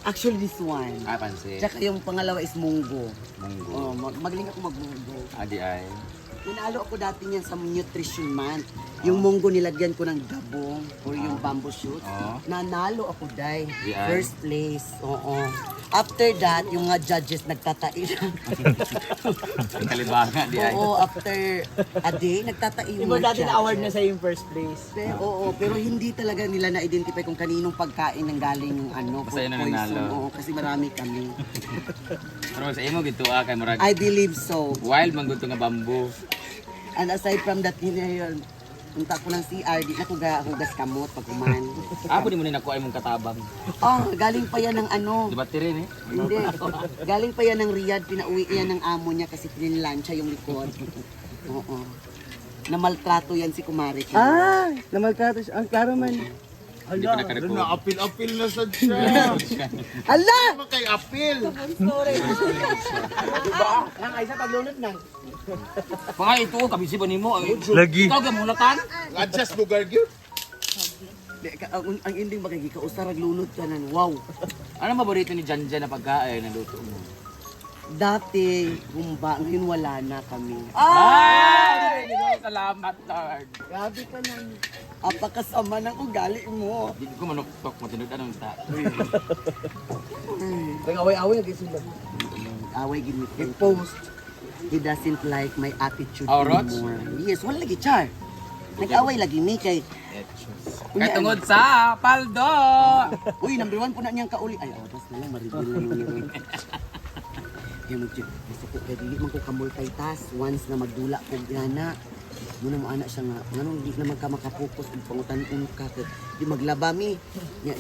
Actually, this one. Pansit. Tsaka yung pangalawa is munggo. Munggo. Oh, magaling ako mag-munggo. Adi ay. Nanalo ako dati niyan sa Nutrition Month. Yung munggo nilagyan ko ng dabong or yung bamboo shoots. Nanalo ako, Day. Di ay. First place. Oo. After that, yung mga judges nagtatai. Kalibangan di ay. Oo, after a day, nagtatai yung Diba mga dati judges. na-award na sa yung first place? Pero hindi talaga nila na-identify kung kaninong pagkain ng galing yung ano, Basta yun ang poison. nanalo. Oo, kasi marami kami. Pero sa imo gito kay murag I believe so. wild man gud nga bamboo. And aside from that, yun, punta ko ng CR, di na ko hugas kamot pag kuman. Apo di mo ni nakuha imong katabang. Oh, galing pa yan ng ano. Di ba rin eh? Hindi. Galing pa yan ng Riyadh, pinauwi yan ng amo niya kasi pinlansya yung likod. Oo. Namaltrato yan si Kumari. Namaltrato siya. Ang klaro man. Hindi pa nakarecord. Apil na sa siya. Ala! Ano kay apil? Diba? Ang isa paglunod na. Mga ito kabisi ba nimo? Lagi. Ikaw gamulatan? Adjust lugar gyud. Ang ending ba kay usarag lunod ka nan. Wow. Ano paborito ni Janjan na pagkain na luto mo? Dati, gumba, ngayon wala na kami. Ay! Salamat Lord. Grabe ka nan. Apakasama ng ugali mo. Di ko manuktok matinud anong ta. Kaya away-away lagi sila. Away gid me. Post. He doesn't like my attitude Oh, Roch? anymore. Yes, wala lagi char. Nag-away lagi mi kay Kay tungod sa paldo. uy, number 1 po na niyang kauli. Ay, oras na lang, maribol na yun. Kaya gusto ko, kaya dili man ko ka-multitask. Once na magdula ko gana, muna mo anak siya nga, ganun, di naman ka makapokus kung pangutan-un ka. Kaya di maglaba mi.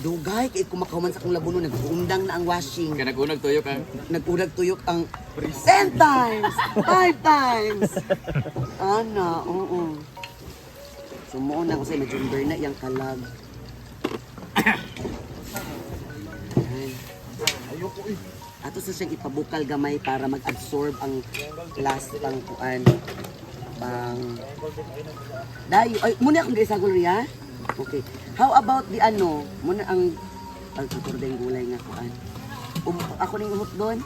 Dugay, kaya kumakaman sa kong labuno, nag-uundang na ang washing. Kaya nagunag tuyo ka. Nag-urag tuyok ang 10 times! 5 times! Ana, oo. Sumuon na ko sa'yo, medyo burn na yung kalag. Ayan. Ato sa siyang ipabukal gamay para mag-absorb ang last pang kuan. Pang... Dayo, ay, muna akong gaisagol riya. Okay. How about the ano? Muna ang... Ay, tutor yung gulay nga kuan. Ako ning umot doon.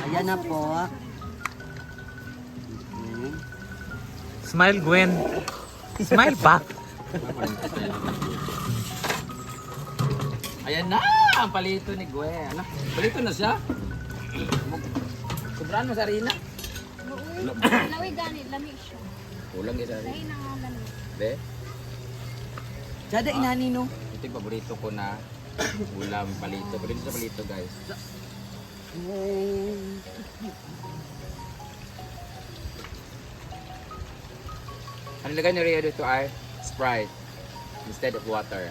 Ayan na po. Okay. Smile, Gwen. Smile back. Ayan na! Ang palito ni Gwen. Ano? Palito na siya? Sobrang mo sa Rina? Lawi ganit, lamig siya. Kulang ya sa Rina. Lahi na nga lamig. Be? Sada inani no. Ito yung paborito ko na ulam, palito. Palito sa palito guys. Ang lagay ni Rhea dito ay Sprite instead of water.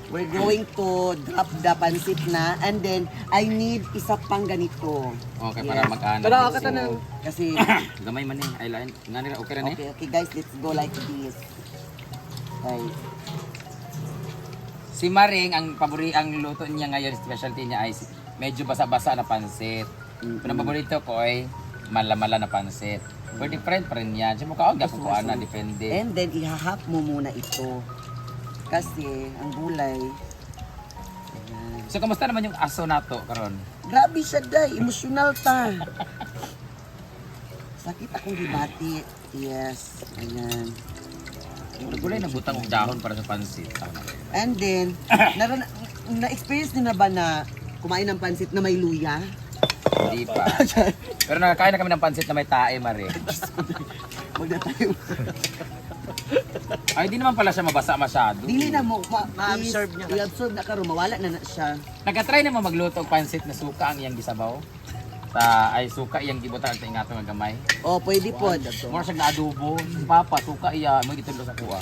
We're going to drop the pansit na and then I need isa pang ganito. Okay, para Yes. mag-anak. Tara, katanan. Kasi, Gamay man eh. Eyeliner. Nga nila, okay rin eh. okay guys, let's go like this. Okay. Si Maring, ang luto niya ngayon, specialty niya ay medyo basa-basa na pansit. Pero ang paborito ko ay mala-mala na pansit. Pero different pa rin yan. Siya mukha, gapo ko na, depende. And then, ihahap mo muna ito. Kasi, ang gulay, ayan. So, kamusta naman yung aso nato karon? Grabe siya, day. Emotional ta. Sakit akong dibati. Yes. Ayan. Nagulay na butang og dahon para sa pansit. Tama. And then, na-experience niyo na ba na kumain ng pansit na may luya? Hindi pa. Pero nakakain na kami ng pansit na may tae, Mare. Huwag na tayo. Ay, di naman pala siya mabasa masyado. Dili na mo, Ma-absorb niya. I-absorb na karo, mawala na siya. Nagka-try na mo magluto og pansit na suka ang iyang gisabaw? Ay suka iyang gibutan sa ingato nga gamay. O, pwede po. More siya na adobo. Papa, suka iya mo gitulo sa kuha.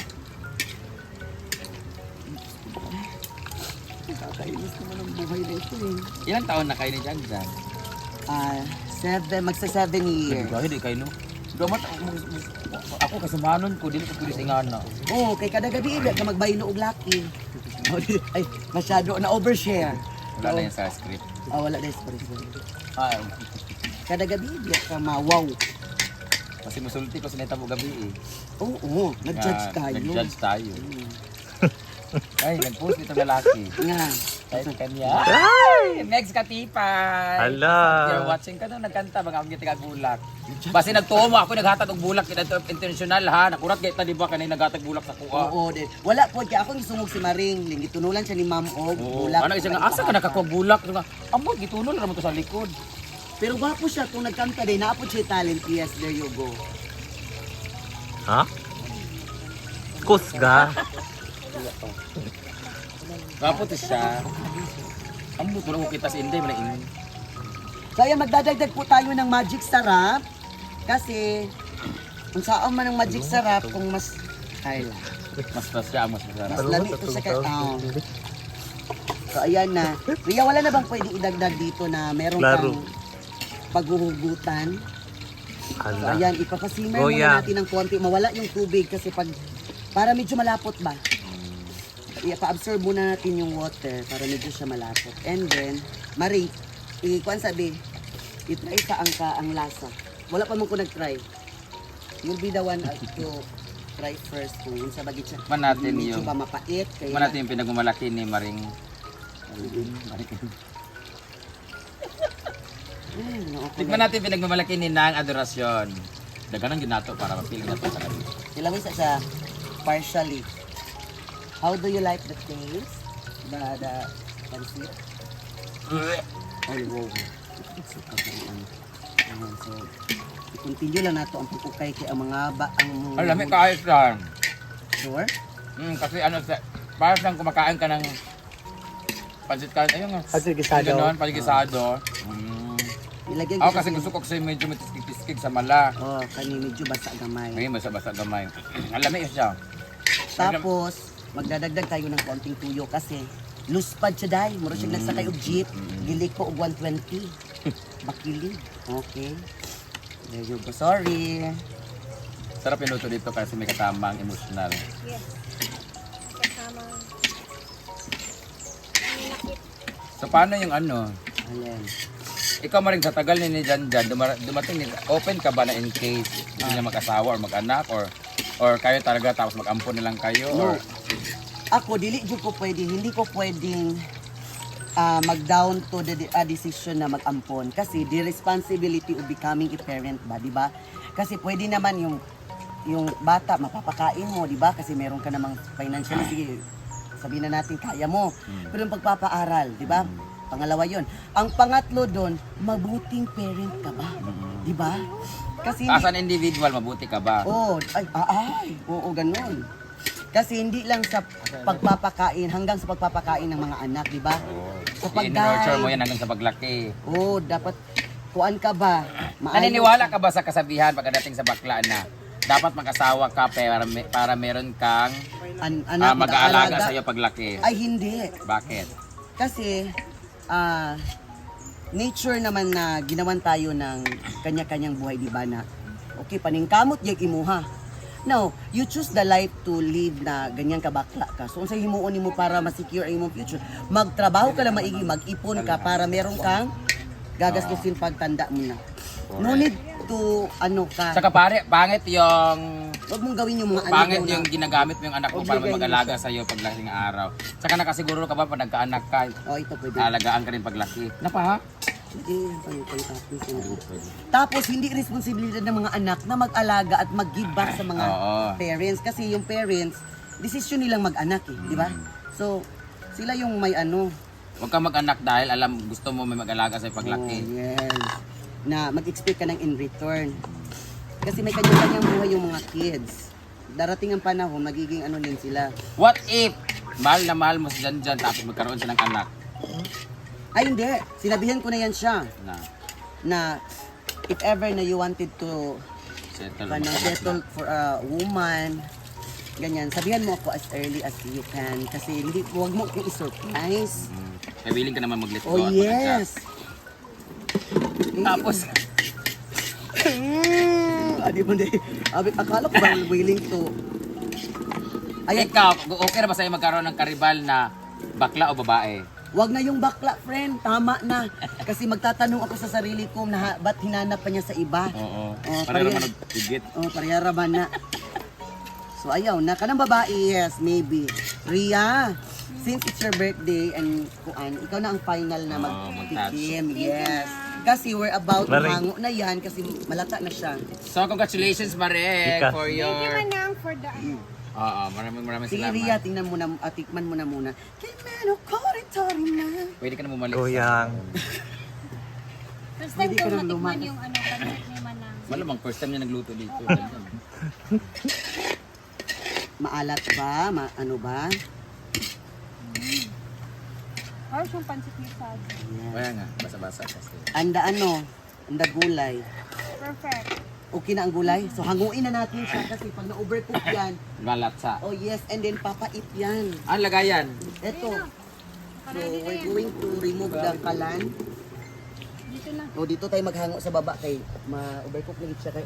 Kakainis naman ang buhay na ito eh. Ilang taon na kayo ni Jan Jan? 7 years. Dahil di kayo no. Damat ako kasamanon ko dili ko pwede sa ingana. Oo, kay kada gabi ila ka magbaylo og laki. Ay, masyado na overshare. Wala na yan sa script. Wala na espresso. Ay, Kada gabi ila ka mawaw. kasi musulti ko sa netabo gabi eh. Oo, nag-judge tayo. Nag-judge tayo. Ay, nag-post itong lalaki. Nga. Ay, kanya. Ay! Next katipay. Hala. You're watching ka daw, nagkanta, mga ang gitiga bulak. Basi nagtuo mo, ako naghatag og bulak, ito intentional ha. Nakurat kayo di ba kanina naghatag bulak sa kuha. Oo, din. Wala po, kaya ako gisungog si Maring. Gitunulan siya ni Ma'am Og. Oo, Bulak. ano isa nga, asa ka nakakuha bulak? Amo, gitunol naman to sa likod. Pero gwapo siya kung nagkanta din. Naapod siya talent. Yes, there you go. Ha? Kusga. Kapot siya. Amo, tulong ko kita sa Inday, malaingin. So ayan, magdadagdag po tayo ng magic sarap. Kasi, kung saan man ang magic sarap, kung mas... Kayla. Mas siya, mas masarap. Mas lami ito sa So ayan na. Ria, wala na bang pwede idagdag dito na meron Laro. kang paghuhugutan? So Hala. ayan, ipapasimmer Oh, muna yeah. natin ng konti. Mawala yung tubig kasi pag... Para medyo malapot ba? I-absorb muna natin yung water para medyo siya malapot. And then, Marie, kuan sabi, i-try sa ang lasa. Wala pa mo ko nag-try. You'll be the one to try first kung yun sa bagay siya. Man natin Medyo yung- ba mapait? Kaya, Tignan natin yung pinagmamalaki ni Maring. Tignan natin yung pinagmamalaki ni Nang Adorasyon. Daganang ginato para mapili na to sa kanila. Ilawin sa siya partially. How do you like the taste? The pancit? Ay, wow. It's so, i-continue lang nato ang pagkukay kay ang mga ang... Ang lamig kahit lang. Sure? Kasi ano, parang lang kumakain ka ng pansit ka, ayun nga. Pansit-gisado. Ganon, pansit-gisado. Ilagyan Ako siya kasi sa- gusto ko kasi medyo matiskig-tiskig sa mala. Oh, kani medyo basa gamay. Ngayon, basa-basa gamay. Ang lamig siya. Tapos, magdadagdag tayo ng konting tuyo kasi luspad siya dahil. Muro siya nagsakay og jeep. Gilik ko og 120. Bakilig. Okay. There you go. Sorry. Sarap yung luto dito kasi may katamang emotional. Yes. Kasama. So paano yung ano? Ayan. Ikaw Maring sa tagal ni Jan Jan, dumating ni open ka ba na in case hindi niya mag-asawa or mag-anak or kayo talaga tapos mag-ampon na lang kayo No. or Ako, dili jud ko pwede. Hindi ko pwedeng mag-down to the decision na mag-ampon. Kasi the responsibility of becoming a parent ba, di ba? Kasi pwede naman yung bata, mapapakain mo, di ba? Kasi meron ka namang financial, sige, sabihin na natin, kaya mo. Pero yung pagpapaaral, di ba? Pangalawa yon. Ang pangatlo doon, mabuting parent ka ba? Di ba? Kasi as an individual mabuti ka ba? oo, ganun. Kasi hindi lang sa pagpapakain, hanggang sa pagpapakain ng mga anak, di ba? Sa I-nurture mo pagkain. yan hanggang sa paglaki. Oo, dapat, kuan ka ba? Naniniwala ka ba sa kasabihan pagdating sa bakla na dapat mag-asawa ka para meron kang Anak, mag-aalaga sa iyo paglaki? Ay, hindi. Bakit? Kasi, nature naman na ginawan tayo ng kanya-kanyang buhay, di ba na, okay, paningkamot yung imuha. Now, you choose the life to live na ganyan ka bakla ka. So, unsay himuon nimo para ma-secure ang imong future? Magtrabaho ka lang maigi, mag-ipon ka para meron kang gagastusin pagtanda mo na. No need to, Saka pare, pangit yung Huwag mong gawin yung mga anak pangit mo na. yung ginagamit mo yung anak mo para Obligay mo mag-alaga sa iyo paglaking araw. Saka nakasiguro ka ba pag nagkaanak ka, Oh, ito pwede. alagaan ka rin paglaki? Napa ha? Hindi, pang-tapos yun. Tapos, hindi responsibilidad ng mga anak na mag-alaga at mag-give back sa mga Oo. parents. Kasi yung parents, desisyon nilang mag-anak eh, di ba? So, sila yung may Huwag kang mag-anak dahil alam gusto mo may mag-alaga sa iyo paglaki. Oh, yes. Na mag-expect ka ng in return. Kasi may kanya-kanyang buhay yung mga kids. Darating ang panahon, magiging din sila. What if mahal na mahal mo si Jan Jan tapos magkaroon siya ng anak? Ay, hindi. Sinabihan ko na yan siya. Na Na, if ever na you wanted to settle for a woman, ganyan, sabihan mo ako as early as you can. Kasi hindi, huwag mo akong i-surprise. Kaya willing ka naman mag-let go. Oh, at yes. Tapos, Di ba hindi? Akala ko ba willing to... Ayan, ikaw, okay na ba sa'yo magkaroon ng karibal na bakla o babae? wag na yung bakla, friend. Tama na. Kasi magtatanong ako sa sarili ko na ba't hinanap pa niya sa iba? Oo. Oh, Para pareha- naman nagtigit. Oh, parehara ba na? So, So ayaw na kanang babae, yes, maybe. Ria, since it's your birthday and kuan, ikaw na ang final na magtikim. Yes. Kasi we're about to Maring. hango na yan kasi malata na siya. So, congratulations, Marek, Ika. for Thank you, your... Manang, for the ano. Oo, maraming Sige salamat. Ria, tingnan mo na, tikman mo na muna. Kimeno koritori na. Pwede ka na bumalik. Kuyang. First time Hindi ko ka na natikman lumakas. yung ano, pancit ni Manang. Malamang first time niya nagluto dito. Maalat ba? Ano ba? Harsh yung pancit ni Sad. Yes. Kaya nga, basa-basa kasi. Anda ano? Anda gulay. Perfect. Okay na ang gulay? So hanguin na natin siya kasi pag na-overcook yan, Malatsa. oh yes, and then papait yan. Ah, lagayan. Ito. So we're going to remove the kalan. Dito na. O dito tayo maghango sa baba kay ma-overcook lang siya kay